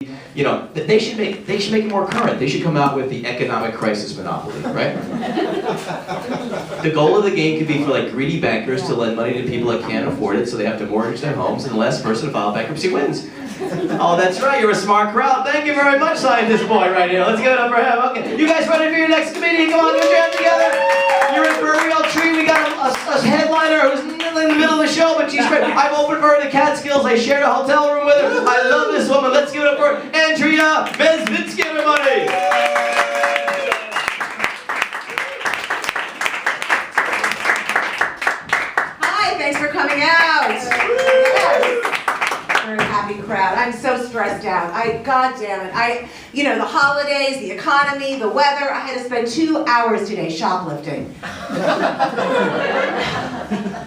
You know, they should make it more current. They should come out with the economic crisis monopoly, right? The goal of the game could be for like greedy bankers to lend money to people that can't afford it, so they have to mortgage their homes, and the last person to file bankruptcy wins. Oh, that's right. You're a smart crowd. Thank you very much, scientist boy, right here. Let's give it up for him. Okay, you guys ready for your next comedian? Come on, get your hands together. You're in for a real treat. We got a headliner who's in the middle of the show, but she's great. I've opened for her to Catskills. I shared a hotel room with her. I love this woman. Let's give it up for Andrea Bezvitsky, everybody. Hi, thanks for coming out. Yes. Very happy crowd. I'm so stressed out. God damn it. You know, the holidays, the economy, the weather. I had to spend 2 hours today shoplifting.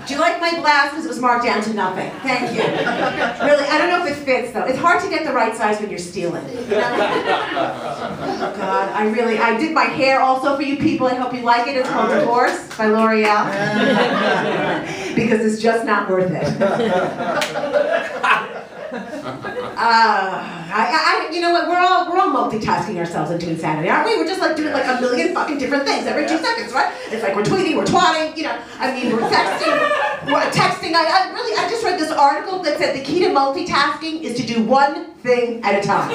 Do you like my blouse? Because it was marked down to nothing. Thank you. Really, I don't know if it fits though. It's hard to get the right size when you're stealing. You know? Oh God, I did my hair also for you people. I hope you like it. It's called Divorce by L'Oreal. Because it's just not worth it. You know what? We're all multitasking ourselves into insanity, aren't we? We're just like doing like a million fucking different things every 2 seconds, right? It's like we're tweeting, we're twatting, you know. I mean, we're texting. I just read this article that said the key to multitasking is to do one thing at a time.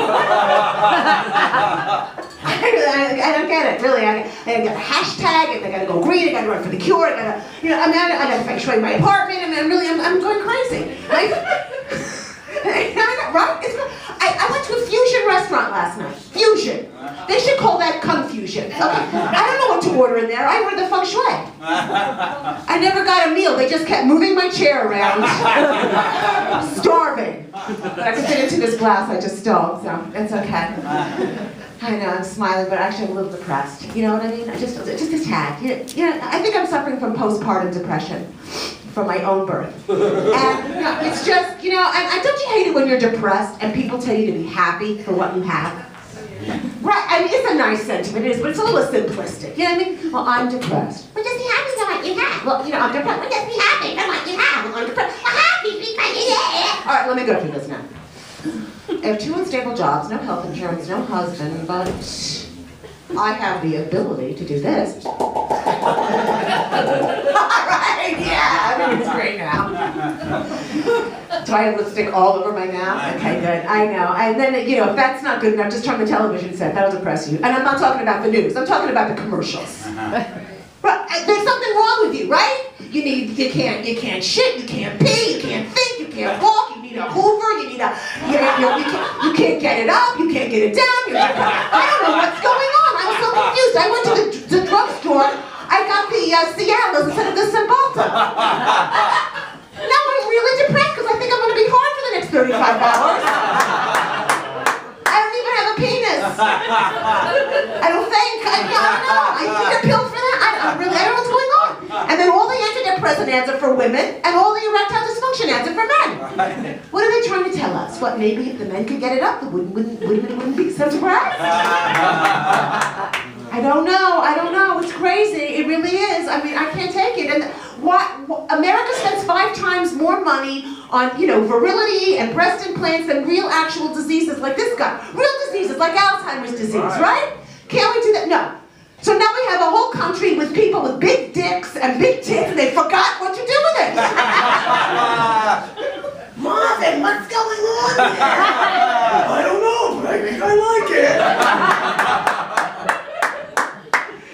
I don't get it, really. I got a hashtag, and I gotta go green, I gotta run for the cure, I gotta feng shui my apartment, I'm going crazy. Like, right? I went to a fusion restaurant last night. Fusion. They should call that confusion. Okay. I don't know what to order in there. I ordered the feng shui. I never got a meal. They just kept moving my chair around. Starving. But I could fit into this glass I just stole, so it's okay. I know, I'm smiling, but actually I'm a little depressed. You know what I mean? Just a tad. You know, I think I'm suffering from postpartum depression from my own birth. And you know, it's just, you know, and don't you hate it when you're depressed and people tell you to be happy for what you have? Right, I mean, it's a nice sentiment, it is, but it's a little simplistic. You know what I mean? Well, I'm depressed. Well, just be happy for what you have. Well, you know, I'm depressed. Well, just be happy for what you have. Well, I'm depressed. Well, happy because you have. All right, let me go through this now. I have 2 unstable jobs, no health insurance, no husband, but I have the ability to do this. All right, yeah, I mean, it's great now. Do I have lipstick all over my mouth? Okay, good, I know. And then, you know, if that's not good enough, just turn the television set, that'll depress you. And I'm not talking about the news, I'm talking about the commercials. Right, there's something wrong with you, right? You can't shit, you can't pee, you can't think, you can't walk, you need a Hoover, you can't get it up, you can't get it down, I don't know what's going on, I'm so confused. I went to the drugstore, I got the Cialis instead of the Cymbalta. Now I'm really depressed because I think I'm going to be hard for the next 35 hours. I don't even have a penis. I don't think, I don't know, I need a pill for that, I don't know what's going on. And then all the antidepressant ads are for women, and all the erectile dysfunction ads are for men. What are they trying to tell us? What, maybe if the men could get it up, the women wouldn't be so depressed? I don't know, it's crazy, it really is. I mean, I can't take it. And America spends 5 times more money on, you know, virility and breast implants than real actual diseases like this guy. Real diseases like Alzheimer's disease, right? Can't we do that? No. So now we have a whole country with people with big dicks and big tits, and they forgot what to do with it. Marvin, what's going on there? I don't know, but I think I like it.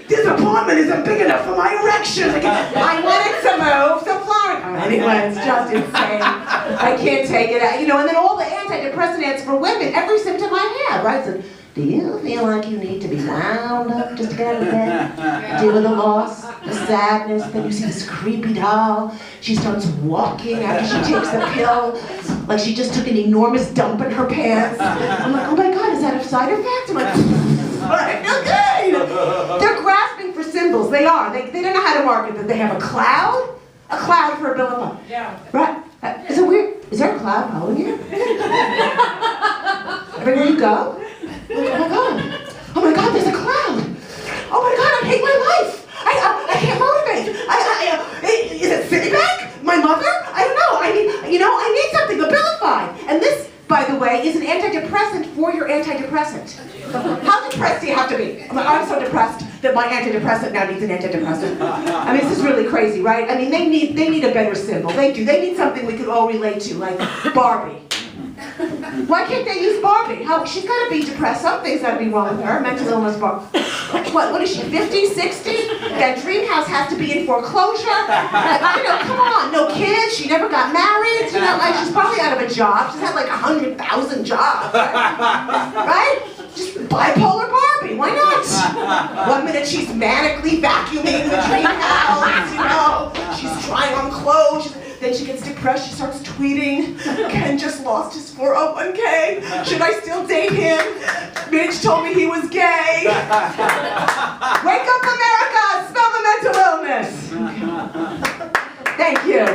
This apartment isn't big enough for my erection. I wanted to move to Florida. Anyway, it's just insane. I can't take it. You know, and then all the antidepressant ads for women, every symptom I have, right? So, do you feel like you need to be wound up just to get out of bed? Deal with the loss, the sadness, then you see this creepy doll. She starts walking after she takes the pill, like she just took an enormous dump in her pants. I'm like, oh my God, is that a side effect? I'm like, I feel good. They're grasping for symbols, they are. They don't know how to market them. They have a cloud for a bill of money. Yeah. Right? Is it weird? Is there a cloud following you? Everywhere you go? Oh my God, there's a cloud! Oh my God, I hate my life! I can't motivate! Is it Citibank? My mother? I don't know, I need something, Abilify! And this by the way, is an antidepressant for your antidepressant. How depressed do you have to be? I'm so depressed that my antidepressant now needs an antidepressant. I mean, this is really crazy, right? I mean, they need a better symbol. They do. They need something we could all relate to, like Barbie. Why can't they use Barbie? She's got to be depressed. Something's got to be wrong with her. Mental illness, Barbie. What is she, 50, 60? That dream house has to be in foreclosure? Come on, no kids. She never got married. She's probably out of a job. She's had like 100,000 jobs. Right? Just bipolar Barbie. Why not? One minute she's manically vacuuming the dream house. She's trying on clothes. Then she gets depressed, she starts tweeting, Ken just lost his 401k. Should I still date him? Mitch told me he was gay. Wake up, America! Spell the mental illness! Thank you.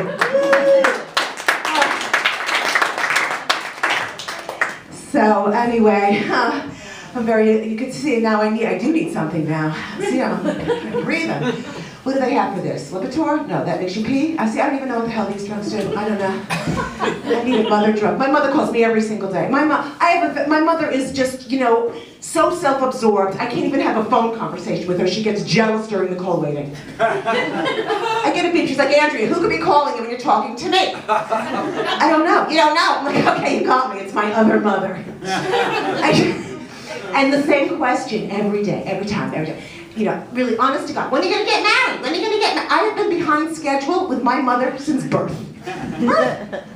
So anyway, you can see now I do need something now. See, I'm breathing. What do they have for this? Lipitor? No, that makes you pee? I don't even know what the hell these drugs do. I don't know. I need a mother drug. My mother calls me every single day. My mother is just, so self-absorbed. I can't even have a phone conversation with her. She gets jealous during the call waiting. I get a beep. She's like, Andrea, who could be calling you when you're talking to me? I don't know. You don't know? I'm like, okay, you got me. It's my other mother. And the same question every day, every time. Really honest to God, when are you going to get married? When are you going to get married? I have been behind schedule with my mother since birth.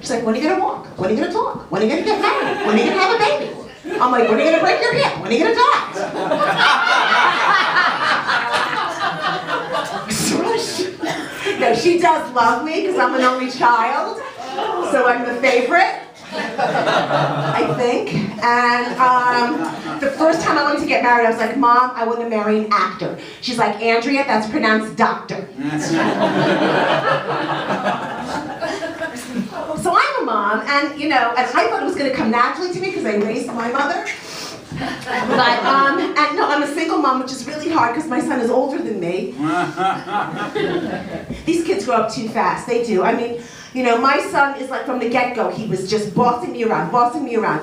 She's like, when are you going to walk? When are you going to talk? When are you going to get married? When are you going to have a baby? I'm like, when are you going to break your hip? When are you going to die? No, she does love me because I'm an only child, so I'm the favorite. I think. And the first time I wanted to get married, I was like, Mom, I want to marry an actor. She's like, Andrea, that's pronounced doctor. So I'm a mom, and and I thought it was going to come naturally to me because I raised my mother. But, I'm a single mom, which is really hard because my son is older than me. These kids grow up too fast. They do. I mean, my son is like from the get-go, he was just bossing me around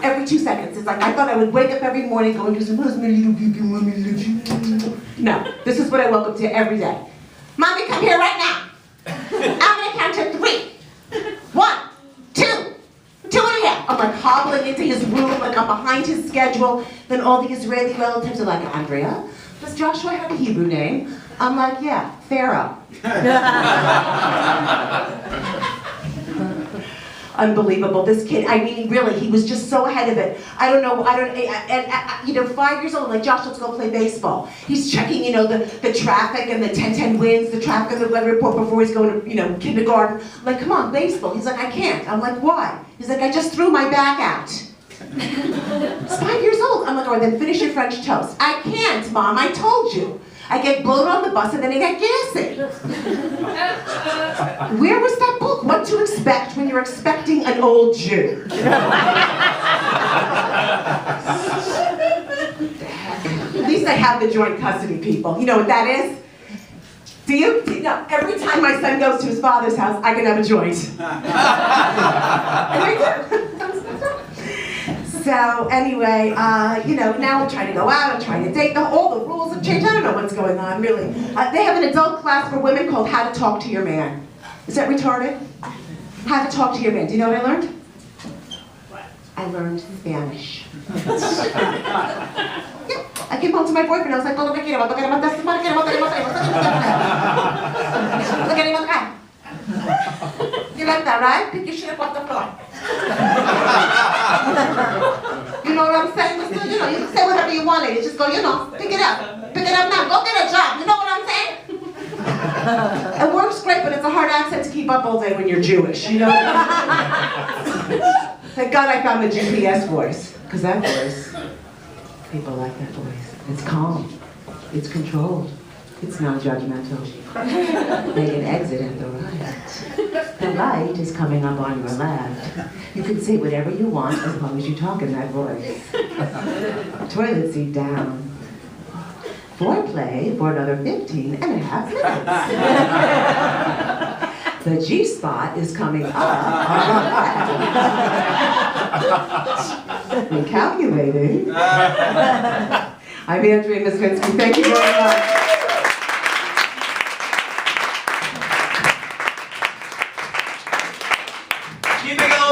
every 2 seconds. It's like I thought I would wake up every morning going to some, where's my little baby, mommy, No, this is what I woke up to every day. Mommy, come here right now. I'm gonna count to 3. 1, 2, 2 and a half. I'm like hobbling into his room, like I'm behind his schedule. Then all the Israeli relatives are like, Andrea, does Joshua have a Hebrew name? I'm like, yeah, Pharaoh. Unbelievable. This kid, I mean, really, he was just so ahead of it. I don't know, 5 years old, I'm like, Josh, let's go play baseball. He's checking, the traffic and the 10-10 winds, the traffic and the weather report before he's going to, kindergarten. I'm like, come on, baseball. He's like, I can't. I'm like, why? He's like, I just threw my back out. He's 5 years old. I'm like, all right, then finish your French toast. I can't, Mom, I told you. I get blown on the bus and then I get gassy. Where was that book? What to expect when you're expecting an old Jew? At least I have the joint custody people. You know what that is? Do you? No, every time my son goes to his father's house, I can have a joint. And I do. So anyway, now I'm trying to go out, I'm trying to date, all the rules have changed, I don't know what's going on, really. They have an adult class for women called How to Talk to Your Man. Is that retarded? How to Talk to Your Man. Do you know what I learned? What? I learned Spanish. Yeah. I came home to my boyfriend, I was like, you like that, right? Pick your shit up off the floor. You know what I'm saying? You can say whatever you want, ladies. Just go, pick it up. Pick it up now. Go get a job. You know what I'm saying? It works great, but it's a hard accent to keep up all day when you're Jewish, Thank God I found the GPS voice, because that voice, people like that voice. It's calm. It's controlled. It's non-judgmental. They can exit at the right. The light is coming up on your left. You can say whatever you want as long as you talk in that voice. Toilet seat down. Foreplay for another 15 and a half minutes. The G-spot is coming up. Recalculating. I'm Andrea Misvinsky. Thank you very much. Keep it going.